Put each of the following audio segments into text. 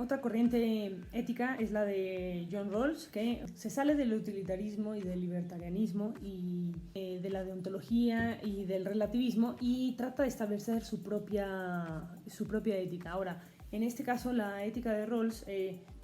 Otra corriente ética es la de John Rawls, que se sale del utilitarismo y del libertarianismo y de la deontología y del relativismo y trata de establecer su propia ética. Ahora, en este caso, la ética de Rawls,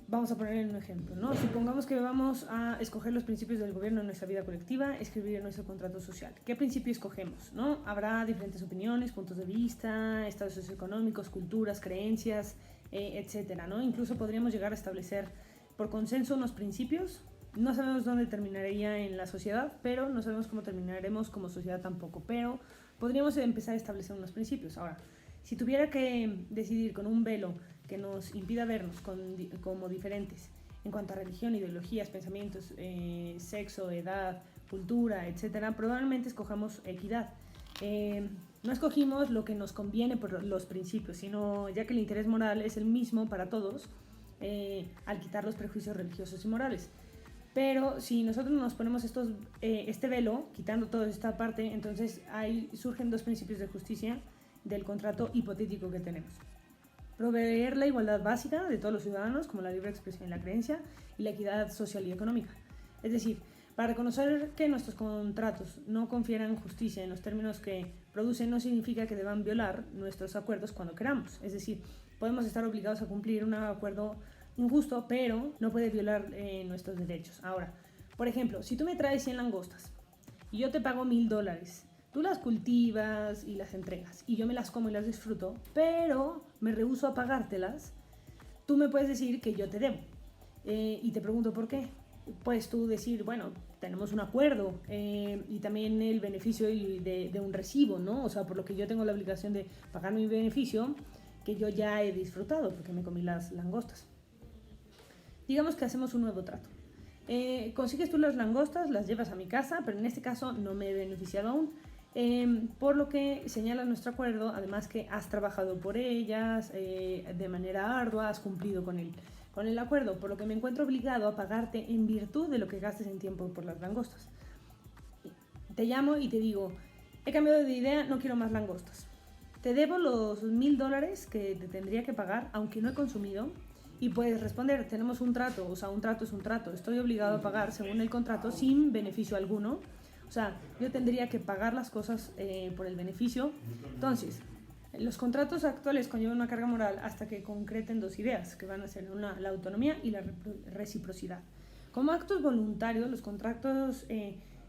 vamos a poner un ejemplo, ¿no? Supongamos que vamos a escoger los principios del gobierno en nuestra vida colectiva, escribir nuestro contrato social. ¿Qué principio escogemos, no? Habrá diferentes opiniones, puntos de vista, estados socioeconómicos, culturas, creencias, etcétera, ¿no? Incluso podríamos llegar a establecer por consenso unos principios. No sabemos dónde terminaría en la sociedad, pero no sabemos cómo terminaremos como sociedad tampoco, pero podríamos empezar a establecer unos principios. Ahora, si tuviera que decidir con un velo que nos impida vernos como diferentes en cuanto a religión, ideologías, pensamientos, sexo, edad, cultura, etcétera, probablemente escojamos equidad. No escogimos lo que nos conviene por los principios, sino ya que el interés moral es el mismo para todos, al quitar los prejuicios religiosos y morales. Pero si nosotros nos ponemos este velo, quitando toda esta parte, entonces ahí surgen dos principios de justicia del contrato hipotético que tenemos. Proveer la igualdad básica de todos los ciudadanos, como la libre expresión y la creencia, y la equidad social y económica. Es decir, para reconocer que nuestros contratos no confieran justicia en los términos que producen, no significa que deban violar nuestros acuerdos cuando queramos. Es decir, podemos estar obligados a cumplir un acuerdo injusto, pero no puede violar nuestros derechos. Ahora, por ejemplo, si tú me traes 100 langostas y yo te pago $1000, tú las cultivas y las entregas y yo me las como y las disfruto, pero me rehúso a pagártelas, tú me puedes decir que yo te debo. Y te pregunto por qué. Puedes tú decir, bueno, tenemos un acuerdo y también el beneficio de un recibo, ¿no? O sea, por lo que yo tengo la obligación de pagar mi beneficio que yo ya he disfrutado porque me comí las langostas. Digamos que hacemos un nuevo trato. Consigues tú las langostas, las llevas a mi casa, pero en este caso no me he beneficiado aún. Por lo que señala nuestro acuerdo, además que has trabajado por ellas de manera ardua, has cumplido con el acuerdo, por lo que me encuentro obligado a pagarte en virtud de lo que gastes en tiempo por las langostas. Te llamo y te digo, he cambiado de idea, no quiero más langostas. Te debo los $1000 que te tendría que pagar, aunque no he consumido. Y puedes responder, tenemos un trato, o sea, un trato es un trato, estoy obligado a pagar según el contrato sin beneficio alguno. O sea, yo tendría que pagar las cosas por el beneficio. Entonces, los contratos actuales conllevan una carga moral hasta que concreten dos ideas, que van a ser la autonomía y la reciprocidad. Como actos voluntarios, los contratos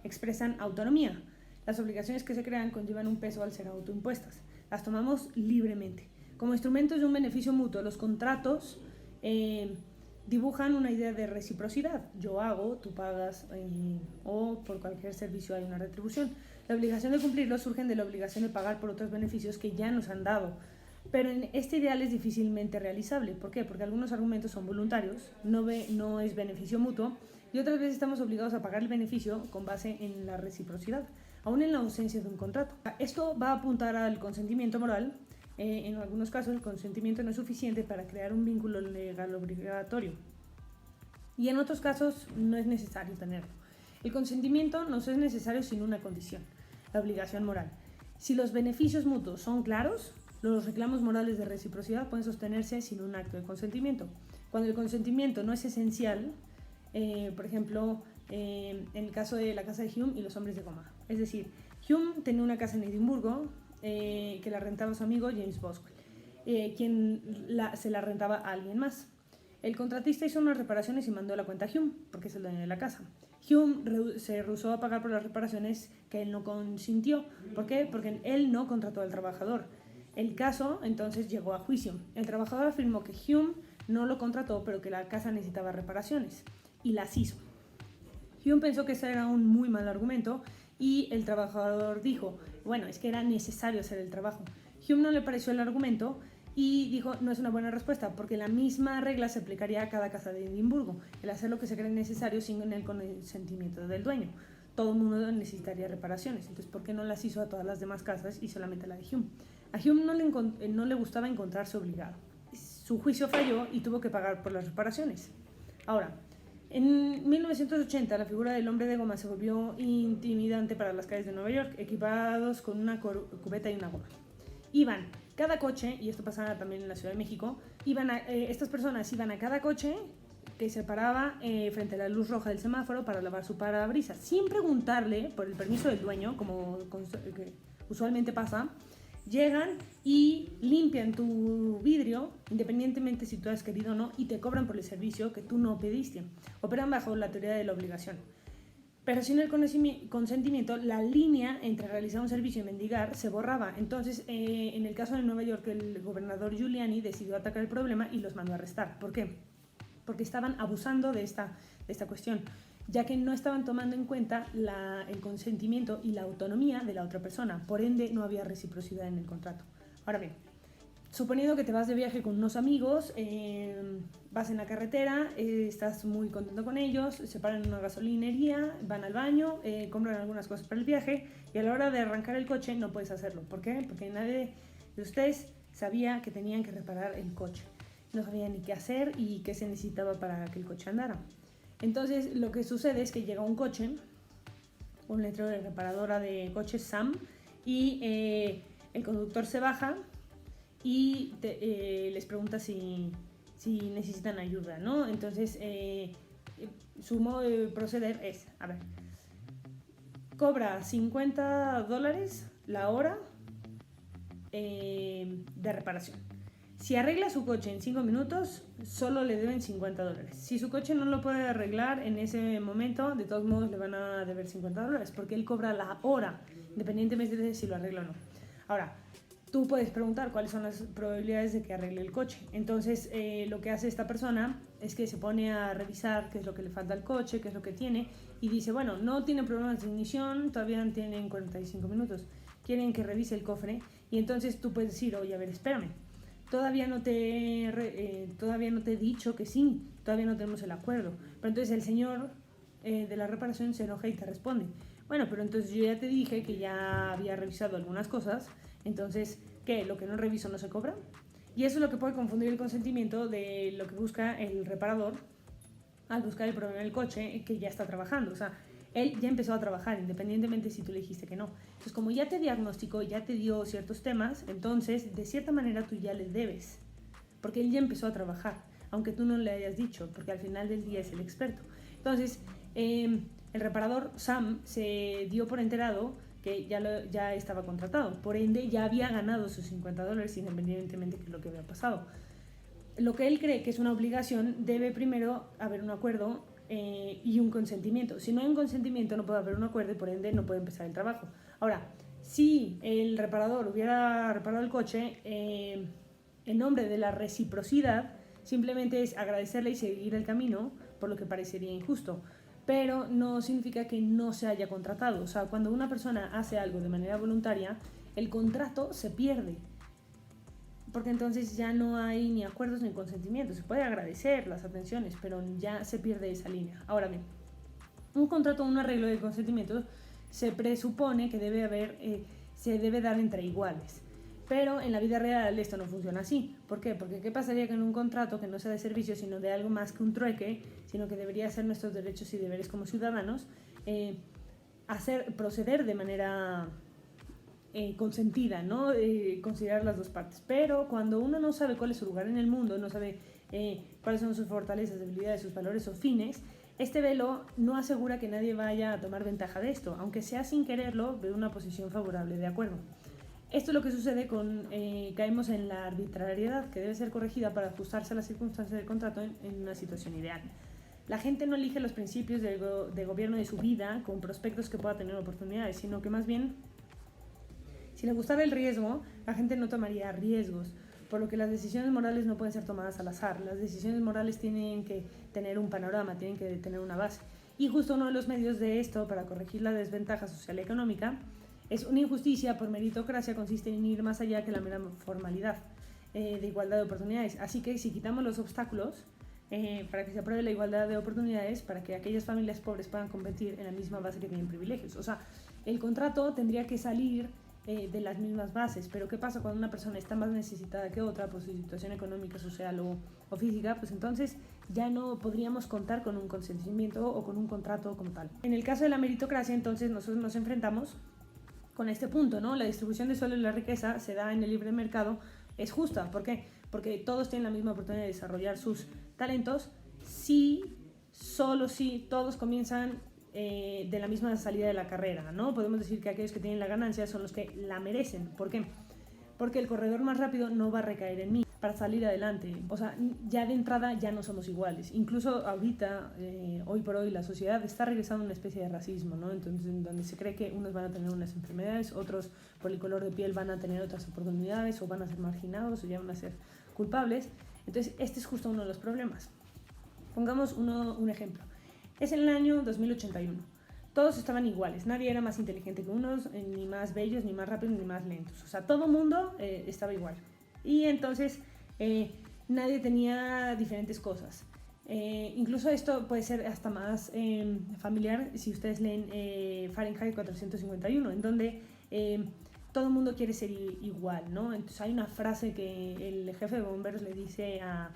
expresan autonomía. Las obligaciones que se crean conllevan un peso al ser autoimpuestas. Las tomamos libremente. Como instrumentos de un beneficio mutuo, los contratos dibujan una idea de reciprocidad. Yo hago, tú pagas, o por cualquier servicio hay una retribución. La obligación de cumplirlo surge de la obligación de pagar por otros beneficios que ya nos han dado. Pero en este ideal es difícilmente realizable. ¿Por qué? Porque algunos argumentos son voluntarios, no es beneficio mutuo, y otras veces estamos obligados a pagar el beneficio con base en la reciprocidad, aún en la ausencia de un contrato. Esto va a apuntar al consentimiento moral. En algunos casos el consentimiento no es suficiente para crear un vínculo legal obligatorio y en otros casos no es necesario tenerlo. El consentimiento no es necesario sin una condición, la obligación moral. Si los beneficios mutuos son claros, los reclamos morales de reciprocidad pueden sostenerse sin un acto de consentimiento. Cuando el consentimiento no es esencial, por ejemplo, en el caso de la casa de Hume y los hombres de goma. Es decir, Hume tenía una casa en Edimburgo que la rentaba su amigo James Boswell, quien se la rentaba a alguien más. El contratista hizo unas reparaciones y mandó la cuenta a Hume, porque es el dueño de la casa. Hume se rehusó a pagar por las reparaciones que él no consintió. ¿Por qué? Porque él no contrató al trabajador. El caso entonces llegó a juicio. El trabajador afirmó que Hume no lo contrató, pero que la casa necesitaba reparaciones, y las hizo. Hume pensó que ese era un muy mal argumento y el trabajador dijo, bueno, es que era necesario hacer el trabajo. Hume no le pareció el argumento y dijo, no es una buena respuesta, porque la misma regla se aplicaría a cada casa de Edimburgo, el hacer lo que se cree necesario sin el consentimiento del dueño. Todo el mundo necesitaría reparaciones, entonces ¿por qué no las hizo a todas las demás casas y solamente a la de Hume? A Hume no le gustaba encontrarse obligado. Su juicio falló y tuvo que pagar por las reparaciones. Ahora, en 1980 la figura del hombre de goma se volvió intimidante para las calles de Nueva York, equipados con una cubeta y una goma. Iban cada coche, y esto pasaba también en la Ciudad de México, estas personas iban a cada coche que se paraba frente a la luz roja del semáforo para lavar su parabrisas, sin preguntarle por el permiso del dueño, como que usualmente pasa. Llegan y limpian tu vidrio, independientemente si tú has querido o no, y te cobran por el servicio que tú no pediste. Operan bajo la teoría de la obligación. Pero sin el consentimiento, la línea entre realizar un servicio y mendigar se borraba. Entonces, en el caso de Nueva York, el gobernador Giuliani decidió atacar el problema y los mandó a arrestar. ¿Por qué? Porque estaban abusando de esta cuestión, ya que no estaban tomando en cuenta el consentimiento y la autonomía de la otra persona. Por ende, no había reciprocidad en el contrato. Ahora bien, suponiendo que te vas de viaje con unos amigos, vas en la carretera, estás muy contento con ellos, se paran en una gasolinería, van al baño, compran algunas cosas para el viaje y a la hora de arrancar el coche no puedes hacerlo. ¿Por qué? Porque nadie de ustedes sabía que tenían que reparar el coche. No sabían ni qué hacer y qué se necesitaba para que el coche andara. Entonces lo que sucede es que llega un coche, un letrero de reparadora de coches Sam, y el conductor se baja y les pregunta si necesitan ayuda, ¿no? Entonces su modo de proceder es, a ver, cobra $50 la hora de reparación. Si arregla su coche en 5 minutos, solo le deben $50. Si su coche no lo puede arreglar en ese momento, de todos modos le van a deber $50, porque él cobra la hora, independientemente de si lo arregla o no. Ahora, tú puedes preguntar cuáles son las probabilidades de que arregle el coche. Entonces, lo que hace esta persona es que se pone a revisar qué es lo que le falta al coche, qué es lo que tiene, y dice, bueno, no tiene problemas de ignición, todavía tienen 45 minutos. Quieren que revise el cofre, y entonces tú puedes decir, oye, a ver, espérame. Todavía no te he dicho que sí, todavía no tenemos el acuerdo. Pero entonces el señor de la reparación se enoja y te responde, bueno, pero entonces yo ya te dije que ya había revisado algunas cosas, entonces, ¿qué? ¿Lo que no reviso no se cobra? Y eso es lo que puede confundir el consentimiento de lo que busca el reparador al buscar el problema del coche que ya está trabajando. O sea, él ya empezó a trabajar, independientemente si tú le dijiste que no. Entonces, como ya te diagnosticó, ya te dio ciertos temas, entonces, de cierta manera, tú ya le debes. Porque él ya empezó a trabajar, aunque tú no le hayas dicho, porque al final del día es el experto. Entonces, el reparador Sam se dio por enterado que ya estaba contratado. Por ende, ya había ganado sus $50, independientemente de lo que había pasado. Lo que él cree que es una obligación, debe primero haber un acuerdo y un consentimiento. Si no hay un consentimiento, no puede haber un acuerdo y por ende no puede empezar el trabajo. Ahora, si el reparador hubiera reparado el coche, en nombre de la reciprocidad, simplemente es agradecerle y seguir el camino, por lo que parecería injusto. Pero no significa que no se haya contratado. O sea, cuando una persona hace algo de manera voluntaria, el contrato se pierde. Porque entonces ya no hay ni acuerdos ni consentimientos. Se puede agradecer las atenciones, pero ya se pierde esa línea. Ahora bien, un contrato o un arreglo de consentimientos se presupone que se debe dar entre iguales. Pero en la vida real esto no funciona así. ¿Por qué? Porque ¿qué pasaría con un contrato que no sea de servicio, sino de algo más que un trueque, sino que debería ser nuestros derechos y deberes como ciudadanos, proceder de manera consentida, ¿no? Considerar las dos partes. Pero cuando uno no sabe cuál es su lugar en el mundo, no sabe cuáles son sus fortalezas, debilidades, sus valores o fines, este velo no asegura que nadie vaya a tomar ventaja de esto, aunque sea sin quererlo, de una posición favorable, de acuerdo. Esto es lo que sucede caemos en la arbitrariedad, que debe ser corregida para ajustarse a las circunstancias del contrato en una situación ideal. La gente no elige los principios de gobierno de su vida con prospectos que pueda tener oportunidades, sino que más bien, si le gustara el riesgo, la gente no tomaría riesgos, por lo que las decisiones morales no pueden ser tomadas al azar. Las decisiones morales tienen que tener un panorama, tienen que tener una base. Y justo uno de los medios de esto, para corregir la desventaja social y económica, es una injusticia por meritocracia, consiste en ir más allá que la mera formalidad de igualdad de oportunidades. Así que si quitamos los obstáculos para que se apruebe la igualdad de oportunidades, para que aquellas familias pobres puedan competir en la misma base que tienen privilegios. O sea, el contrato tendría que salir de las mismas bases, pero ¿qué pasa cuando una persona está más necesitada que otra por su situación económica, social o física? Pues entonces ya no podríamos contar con un consentimiento o con un contrato como tal. En el caso de la meritocracia, entonces nosotros nos enfrentamos con este punto, ¿no? La distribución de suelo y la riqueza se da en el libre mercado, es justa. ¿Por qué? Porque todos tienen la misma oportunidad de desarrollar sus talentos solo si todos comienzan de la misma salida de la carrera, ¿no? Podemos decir que aquellos que tienen la ganancia son los que la merecen. ¿Por qué? Porque el corredor más rápido no va a recaer en mí para salir adelante. O sea, ya de entrada ya no somos iguales. Incluso ahorita, hoy por hoy, la sociedad está regresando a una especie de racismo, ¿no? Entonces, en donde se cree que unos van a tener unas enfermedades, otros por el color de piel van a tener otras oportunidades, o van a ser marginados, o ya van a ser culpables. Entonces, este es justo uno de los problemas. Pongamos un ejemplo. Es el año 2081. Todos estaban iguales, nadie era más inteligente que unos, ni más bellos, ni más rápidos, ni más lentos. O sea, todo el mundo estaba igual. Y entonces nadie tenía diferentes cosas. Incluso esto puede ser hasta más familiar si ustedes leen Fahrenheit 451, en donde todo el mundo quiere ser igual, ¿no? Entonces hay una frase que el jefe de bomberos le dice a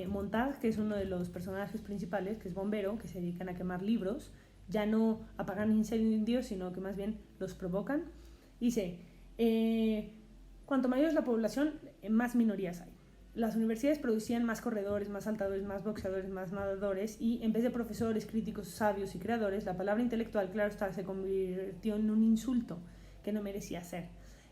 Montag, que es uno de los personajes principales, que es bombero, que se dedican a quemar libros, ya no apagan incendios, sino que más bien los provocan. Dice, cuanto mayor es la población, más minorías hay. Las universidades producían más corredores, más saltadores, más boxeadores, más nadadores, y en vez de profesores, críticos, sabios y creadores, la palabra intelectual, claro está, se convirtió en un insulto que no merecía ser.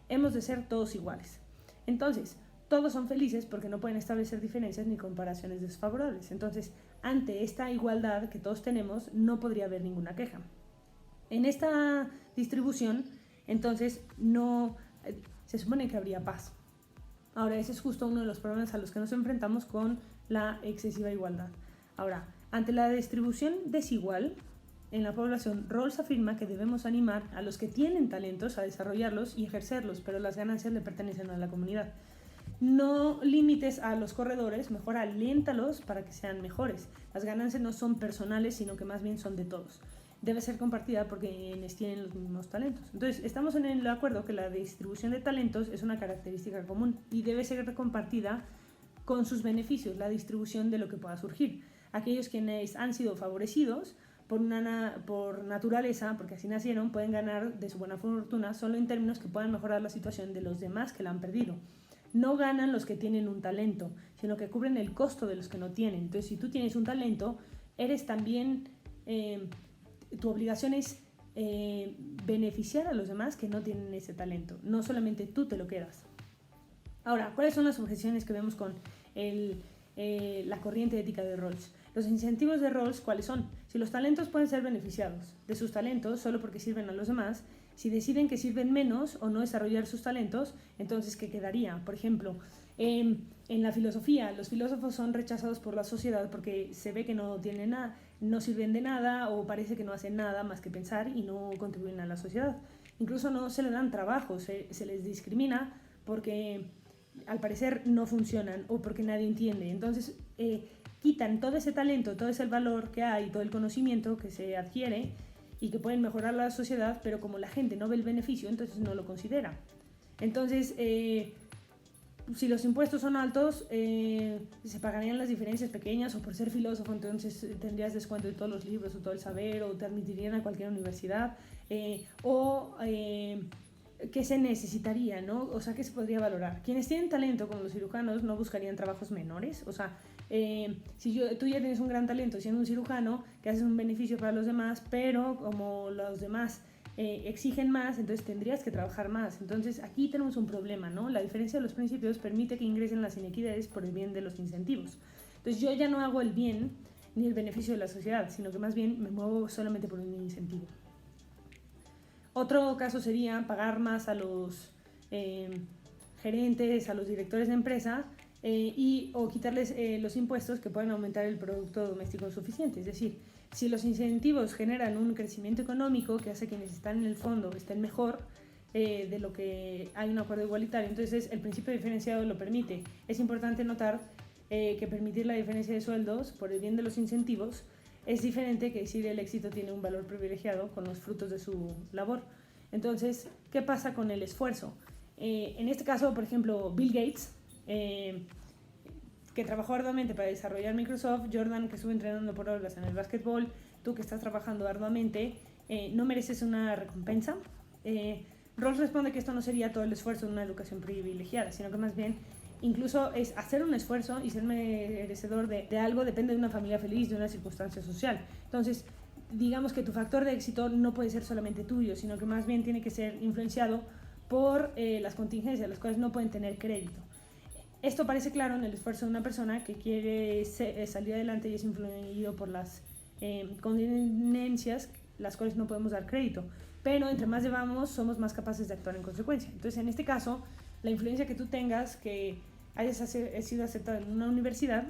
Hemos de ser todos iguales. Entonces, todos son felices porque no pueden establecer diferencias ni comparaciones desfavorables. Entonces, ante esta igualdad que todos tenemos, no podría haber ninguna queja. En esta distribución, entonces, se supone que habría paz. Ahora, ese es justo uno de los problemas a los que nos enfrentamos con la excesiva igualdad. Ahora, ante la distribución desigual en la población, Rawls afirma que debemos animar a los que tienen talentos a desarrollarlos y ejercerlos, pero las ganancias le pertenecen a la comunidad. No limites a los corredores, mejor aléntalos para que sean mejores. Las ganancias no son personales, sino que más bien son de todos. Debe ser compartida porque quienes tienen los mismos talentos. Entonces, estamos en el acuerdo que la distribución de talentos es una característica común y debe ser compartida con sus beneficios, la distribución de lo que pueda surgir. Aquellos quienes han sido favorecidos por naturaleza, porque así nacieron, pueden ganar de su buena fortuna solo en términos que puedan mejorar la situación de los demás que la han perdido. No ganan los que tienen un talento, sino que cubren el costo de los que no tienen. Entonces, si tú tienes un talento, eres también, tu obligación es beneficiar a los demás que no tienen ese talento. No solamente tú te lo quedas. Ahora, ¿cuáles son las objeciones que vemos con la corriente ética de Rawls? Los incentivos de Rawls, ¿cuáles son? Si los talentos pueden ser beneficiados de sus talentos solo porque sirven a los demás, si deciden que sirven menos o no desarrollar sus talentos, entonces, ¿qué quedaría? Por ejemplo, en la filosofía, los filósofos son rechazados por la sociedad porque se ve que no tienen nada, no sirven de nada o parece que no hacen nada más que pensar y no contribuyen a la sociedad. Incluso no se les dan trabajo, se les discrimina porque al parecer no funcionan o porque nadie entiende. Entonces, quitan todo ese talento, todo ese valor que hay, todo el conocimiento que se adquiere y que pueden mejorar la sociedad, pero como la gente no ve el beneficio, entonces no lo considera. Entonces, si los impuestos son altos, se pagarían las diferencias pequeñas, o por ser filósofo entonces tendrías descuento de todos los libros o todo el saber, o te admitirían a cualquier universidad, ¿qué se necesitaría, no? O sea, ¿qué se podría valorar? Quienes tienen talento, como los cirujanos, no buscarían trabajos menores. O sea, si tú ya tienes un gran talento siendo un cirujano, que haces un beneficio para los demás, pero como los demás exigen más, entonces tendrías que trabajar más. Entonces, aquí tenemos un problema, ¿no? La diferencia de los principios permite que ingresen las inequidades por el bien de los incentivos. Entonces, yo ya no hago el bien ni el beneficio de la sociedad, sino que más bien me muevo solamente por un incentivo. Otro caso sería pagar más a los gerentes, a los directores de empresa o quitarles los impuestos que pueden aumentar el producto doméstico suficiente. Es decir, si los incentivos generan un crecimiento económico que hace que quienes están en el fondo estén mejor de lo que hay un acuerdo igualitario, entonces el principio diferenciado lo permite. Es importante notar que permitir la diferencia de sueldos por el bien de los incentivos es diferente que decir el éxito tiene un valor privilegiado con los frutos de su labor. Entonces, ¿qué pasa con el esfuerzo? En este caso, por ejemplo, Bill Gates, que trabajó arduamente para desarrollar Microsoft, Jordan, que estuvo entrenando por horas en el básquetbol, tú que estás trabajando arduamente, ¿no mereces una recompensa? Rawls responde que esto no sería todo el esfuerzo de una educación privilegiada, sino que más bien incluso es hacer un esfuerzo y ser merecedor de algo depende de una familia feliz, de una circunstancia social. Entonces, digamos que tu factor de éxito no puede ser solamente tuyo, sino que más bien tiene que ser influenciado por las contingencias, las cuales no pueden tener crédito. Esto parece claro en el esfuerzo de una persona que quiere salir adelante y es influido por las contingencias, las cuales no podemos dar crédito. Pero entre más llevamos, somos más capaces de actuar en consecuencia. Entonces, en este caso, la influencia que tú tengas, que hayas sido aceptado en una universidad,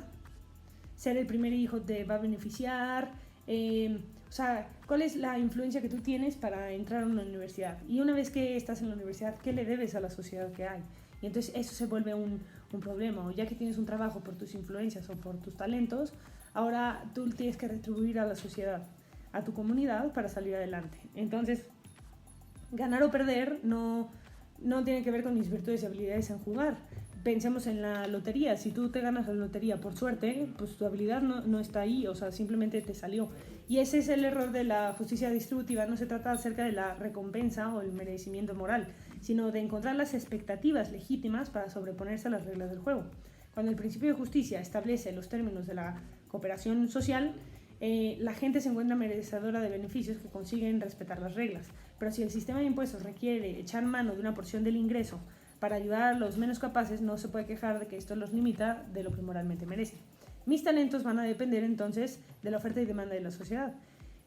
ser el primer hijo te va a beneficiar. O sea, ¿cuál es la influencia que tú tienes para entrar a una universidad? Y una vez que estás en la universidad, ¿qué le debes a la sociedad que hay? Y entonces eso se vuelve un problema. O ya que tienes un trabajo por tus influencias o por tus talentos, ahora tú tienes que retribuir a la sociedad, a tu comunidad para salir adelante. Entonces, ganar o perder no tiene que ver con mis virtudes y habilidades en jugar. Pensemos en la lotería. Si tú te ganas la lotería por suerte, pues tu habilidad no está ahí, o sea, simplemente te salió. Y ese es el error de la justicia distributiva. No se trata acerca de la recompensa o el merecimiento moral, sino de encontrar las expectativas legítimas para sobreponerse a las reglas del juego. Cuando el principio de justicia establece los términos de la cooperación social, la gente se encuentra merecedora de beneficios que consiguen respetar las reglas. Pero si el sistema de impuestos requiere echar mano de una porción del ingreso para ayudar a los menos capaces, no se puede quejar de que esto los limita de lo que moralmente merecen. Mis talentos van a depender entonces de la oferta y demanda de la sociedad,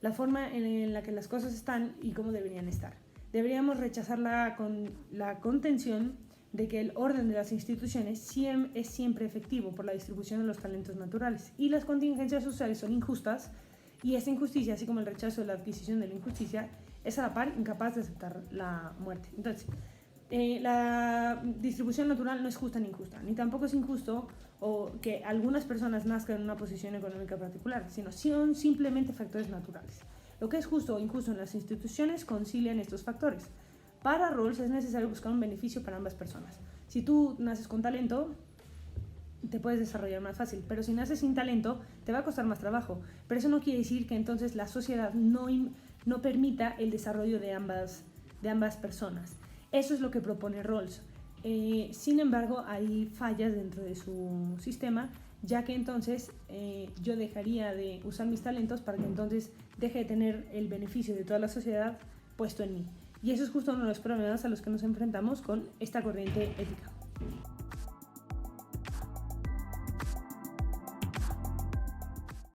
la forma en la que las cosas están y cómo deberían estar. Deberíamos rechazar la contención de que el orden de las instituciones es siempre efectivo por la distribución de los talentos naturales y las contingencias sociales son injustas, y esta injusticia, así como el rechazo de la adquisición de la injusticia, es a la par incapaz de aceptar la muerte. Entonces, la distribución natural no es justa ni injusta, ni tampoco es injusto o que algunas personas nazcan en una posición económica particular, sino son simplemente factores naturales. Lo que es justo o injusto en las instituciones concilian estos factores. Para Rawls es necesario buscar un beneficio para ambas personas. Si tú naces con talento, te puedes desarrollar más fácil, pero si naces sin talento, te va a costar más trabajo. Pero eso no quiere decir que entonces la sociedad no permita el desarrollo de ambas personas. Eso es lo que propone Rawls. Sin embargo, hay fallas dentro de su sistema, ya que entonces yo dejaría de usar mis talentos para que entonces deje de tener el beneficio de toda la sociedad puesto en mí. Y eso es justo uno de los problemas a los que nos enfrentamos con esta corriente ética.